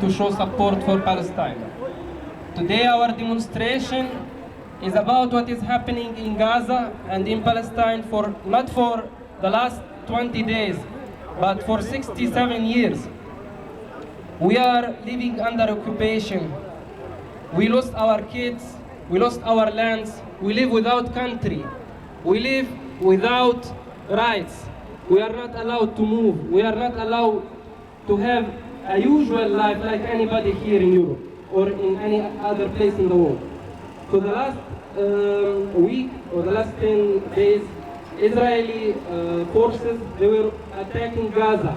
to show support for Palestine. Today our demonstration is about what is happening in Gaza and in Palestine not for the last 20 days, but for 67 years. We are living under occupation. We lost our kids, we lost our lands, we live without country, we live without rights. We are not allowed to move, we are not allowed to have a usual life like anybody here in Europe or in any other place in the world. For the last week or the last 10 days, Israeli forces, they were attacking Gaza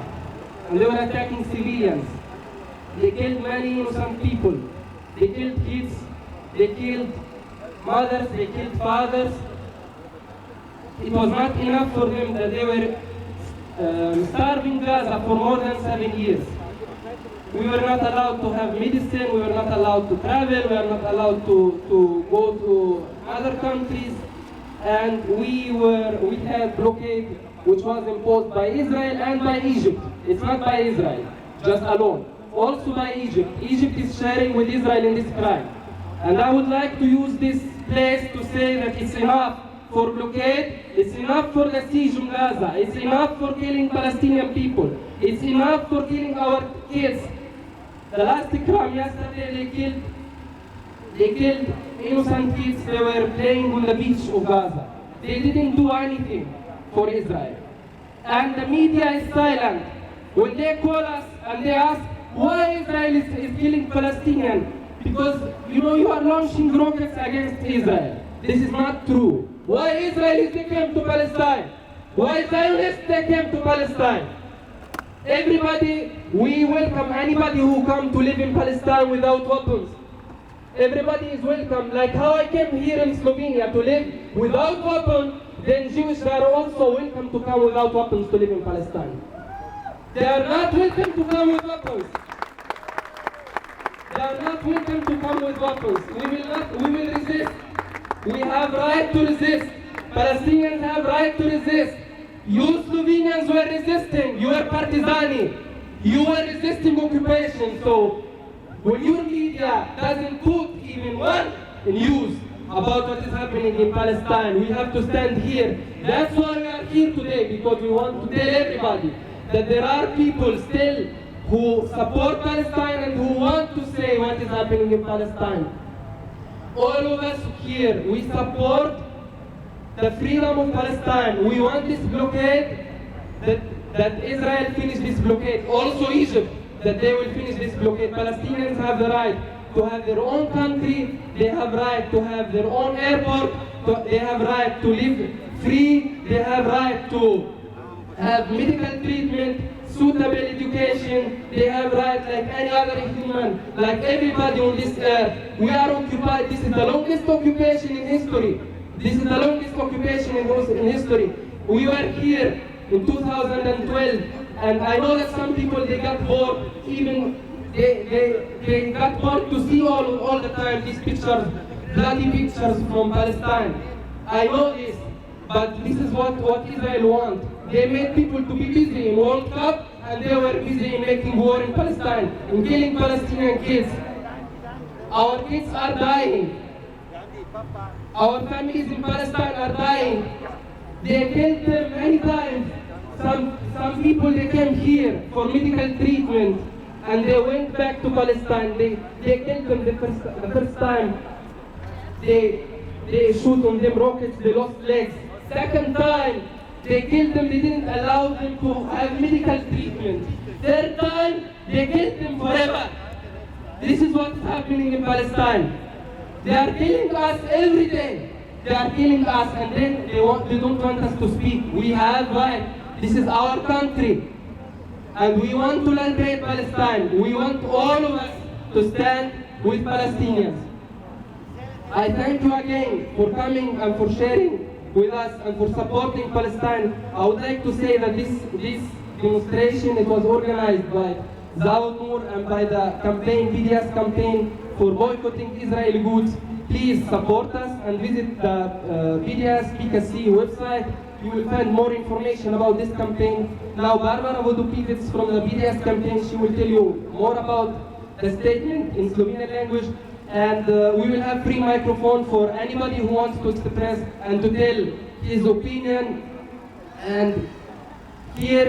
and they were attacking civilians. They killed many innocent people. They killed kids, they killed mothers, they killed fathers. It was not enough for them that they were starving Gaza for more than 7 years. We were not allowed to have medicine, we were not allowed to travel, we were not allowed to go to other countries, and we had blockade which was imposed by Israel and by Egypt. It's not by Israel, just alone. Also by Egypt. Egypt is sharing with Israel in this crime. And I would like to use this place to say that it's enough for blockade, it's enough for the siege of Gaza, it's enough for killing Palestinian people, it's enough for killing our kids. The last crime yesterday, they killed innocent kids. They were playing on the beach of Gaza. They didn't do anything for Israel. And the media is silent. When they call us and they ask why Israel is killing Palestinians, because you are launching rockets against Israel. This is not true. Why Israelis they came to Palestine? Why Zionists they came to Palestine? Everybody, we welcome anybody who come to live in Palestine without weapons. Everybody is welcome. Like how I came here in Slovenia to live without weapons, then Jews are also welcome to come without weapons to live in Palestine. They are not welcome to come with weapons. They are not welcome to come with weapons. We will resist. We have right to resist. Palestinians have right to resist. You Slovenians were resisting. You were partisani. You were resisting occupation. So when your media doesn't put even one news about what is happening in Palestine, we have to stand here. That's why we are here today, because we want to tell everybody that there are people still who support Palestine and who want to say what is happening in Palestine. All of us here, we support the freedom of Palestine. We want this blockade, that Israel finish this blockade. Also Egypt, that they will finish this blockade. Palestinians have the right to have their own country, they have right to have their own airport, they have right to live free, they have right to have medical treatment, suitable education, they have right like any other human, like everybody on this earth. We are occupied. This is the longest occupation in history. This is the longest occupation in history. We were here in 2012, and I know that some people, they got bored, even they got bored to see all the time these pictures, bloody pictures from Palestine. I know this, but this is what Israel wants. They made people to be busy in World Cup, and they were busy in making war in Palestine, in killing Palestinian kids. Our kids are dying. Our families in Palestine are dying. They killed them many times. Some people, they came here for medical treatment, and they went back to Palestine. They killed them the first time. They shoot on them rockets, they lost legs. Second time, they killed them, they didn't allow them to have medical treatment. Third time, they killed them forever. This is what's happening in Palestine. They are killing us every day. They are killing us, and then they don't want us to speak. We have right. This is our country. And we want to liberate Palestine. We want all of us to stand with Palestinians. I thank you again for coming and for sharing with us and for supporting Palestine. I would like to say that this demonstration, it was organized by Zavod Nur and by the campaign, BDS campaign for boycotting Israeli goods. Please support us and visit the BDS PKC website. You will find more information about this campaign. Now Barbara Vodopivets from the BDS campaign, she will tell you more about the statement in Slovenian language, and we will have free microphone for anybody who wants to express and to tell his opinion. And here